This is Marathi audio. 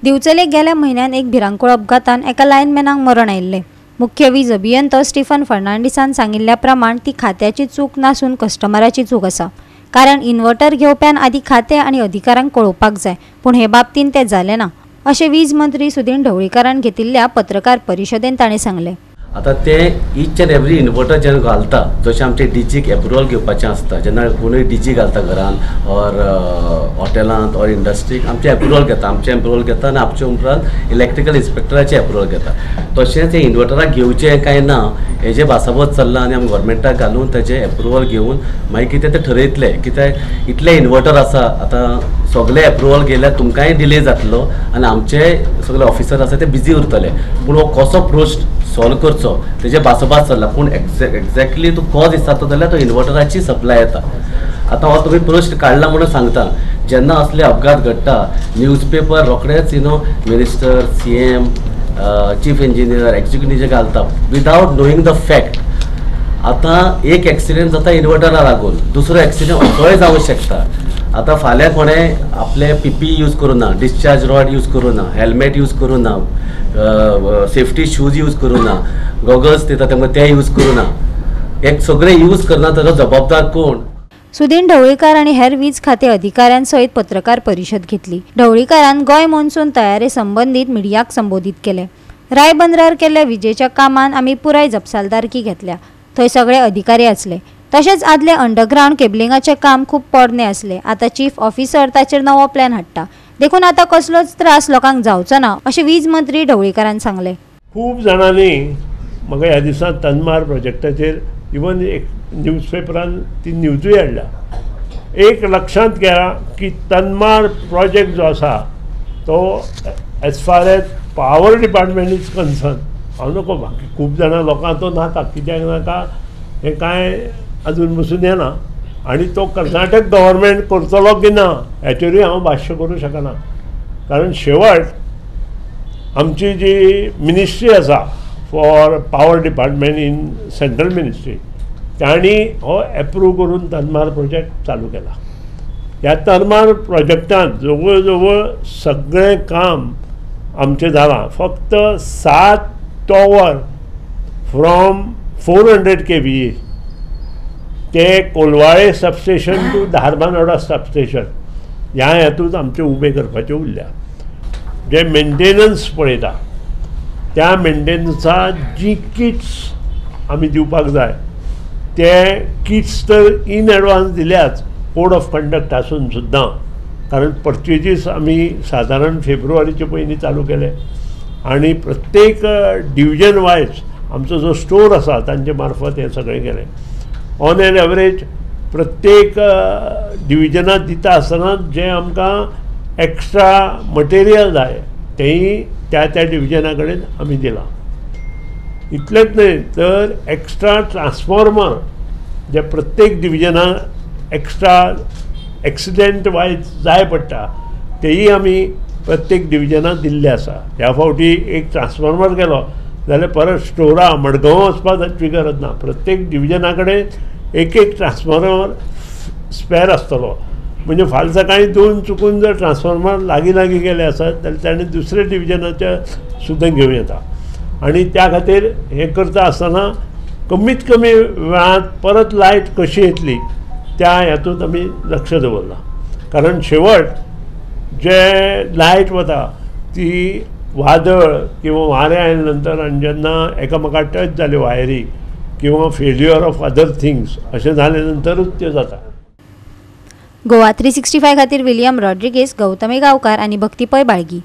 दिवचलेक गेल्या म्हयन्यान एक भिरांकूळ अपघातान एका लायनमॅनाक मरण आयिल्लें। मुख्य वीज अभियंतो स्टीफन फर्नांडिसान सांगिल्ल्या प्रमाण ती खात्याची चूक नासून कस्टमराची चूक आसा। कारण इन्व्हर्टर घेवप्यान आदी खातें आनी अधिकाऱ्यांक कळोवपाक जाय, पूण हे बाबतींत तें जालें ना अशें वीज मंत्री सुदीन ढवळीकारान घेतिल्ल्या पत्रकार परिशदेंत ताणें सांगलें। आता ते ईच एंड एवरी इन्वर्टर जेन्ना घालता, जशें आमचे डीजीक एप्रुवल घेवपाचें आसता, जेन्ना कोणूय डीजी घालता घरान ऑर हॉटेलांत ऑर इंडस्ट्रीक आमचे एप्रुवल घेता, आमचे एप्रुवल घेता आनी आमचे उपरांत इलेक्ट्रिकल इन्स्पेक्टराचे एप्रुवल घेता। तशेंच हे इन्वर्टराक घेवचें काय ना हेजे भासाभास चल्ला आनी आमी गव्हर्मेंटाक घालून तेजे एप्रुवल घेवन मागीर कितें तें ठरयतले, कित्याक इतले इन्वर्टर आसा आतां सगळे एप्रुवल गेल्यार तुमकांय डिले जातलो आनी आमचे सगळे ऑफिसर आसा ते बिजी उरतले। पूण हो कसो प्रोस्ट सॉल्व करचो तेजे भासाभास चल्ला, पूण एक्झॅक्टली तो कॉज दिसता जाल्यार तो इन्वर्टराची सप्लाय येता। आतां हो तुमी प्रश्न काडला म्हणून सांगता, जेन्ना असले अपघात घडटा न्यूजपेपर रोखडेच minister, CM, chief engineer, executive घालता विदाउट नोईंग द फॅक्ट। आतां एक एक्सिडेंट जाता इन्वर्टरा लागून, दुसरो एक्सिडेंट असोय जावंक शकता। आतां फाल्यां कोणें आपले PPE यूज करूं ना, डिस्चार्ज रॉड यूज करूं ना, हेल्मेट यूज करूं ना, सेफ्टी शूज यूज करूं ना, गॉगल्स दिता तेमकां ते यूज करूं ना, एक सगळे यूज करना ताजो जबाबदार कोण? सुदीन ढवळीकार आणि हेर वीज खाते अधिकाऱ्यांसयत पत्रकार परिशद घेतली। ढवळीकारान गोय मॉन्सून तयारे संबंधित मिडियाक संबोधित केले। रायबंदरार केल्ल्या विजेच्या कामान आमी पुराय जपसालदारकी घेतल्या, थंय सगळे अधिकारी आसले। तशेंच आदले अंडरग्राउंड केबलिंगाचे काम खूब पोरणे आसले। आता चीफ ऑफिसर ताचेर नवो प्लॅन हाडटा, देखून आता कसलोच त्रास लोकांक जावचो ना अशें वीज मंत्री ढवळीकारान सांगले। खूब जाणांनी म्हाका ह्या दिसांत तनमार प्रोजेक्टाचेर इवन एक न्यूजपेपरान ती न्यूजूय हाडल्या। एक लक्षांत घ्या की तनमार प्रोजेक्ट जो आसा तो as far as power department is concern, हांव नको बाकी खूब जाणां लोकां तो नाका, कित्याक नाका हें कांय अजून बसून येना आनी तो कर्नाटक गव्हर्मेंट करतलो की ना हेचेरूय हांव भाश्य करूं शकना। कारण शेवट आमची जी मिनिस्ट्री आसा for power department in central ministry तांणी हो एप्रूव करून तनमार प्रोजेक्ट चालू केला। ह्या तनमार प्रोजेक्टांत जवळ जवळ सगळें काम आमचें जालां। फक्त 7 टॉवर फ्रॉम 400 kVA ते Colvale substation to Dharbandora substation ह्या हेतूंत आमचे उबे करपाचे उरल्या। जे मेंटेनन्स पळयता त्या मेंटेनन्सा जी किट्स आमी दिवपाक जाय ते किट्स तर इन एडवान्स दिल्याच कोड ऑफ कंडक्ट आसून सुद्दां, कारण परचेजीस आमी सादारण फेब्रुवारीचे पयलीं चालू केले आनी प्रत्येक डिविजन वायज आमचो जो स्टोर आसा तांचे मार्फत हें सगळें केलें। ऑन एन एवरेज प्रत्येक डिविजनाक दिता आसतना जे आमकां एक्स्ट्रा मटेरियल जाय तेंय त्या डिविजना कडेन आमी दिलां। इतलेंच न्हय तर एक्स्ट्रा ट्रान्सफॉर्मर जे प्रत्येक डिविजनाक एक्स्ट्रा एक्सिडेंट वायज जाय पडटा तेय आमी प्रत्येक डिविजनाक दिल्ले आसा। ह्या फावटी एक ट्रान्सफॉर्मर गेलो जाल्यार परत स्टोरा मडगांव वचपाची गरज ना, प्रत्येक डिविजना कडेन एक ट्रान्सफॉर्मर स्पेर आसतलो। म्हणजे फाल्यां सकाळीं 2 चुकून जर ट्रान्सफॉर्मर लागीं गेले आसत जाल्यार ताणें दुसऱ्या डिविजनाचे सुद्दां घेवं येता। आनी त्या खातीर हें करता आसतना कमीत कमी वेळांत परत लायट कशी येतली त्या हेतूंत आमी लक्ष दवरलां। कारण शेवट जे लायट वता ती वादळ किंवा वारें आयले नंतर आनी जेन्ना एकामेकाक टच जाल्यो वायरी किंवा फेल्युअर ऑफ अदर थिंग्स अशें जाले नंतरूच त्यो जाता। गोवा 365 खातीर विलियम रॉड्रिगेज, गौतमी गांवकार आनी भक्तीपय बाळगी।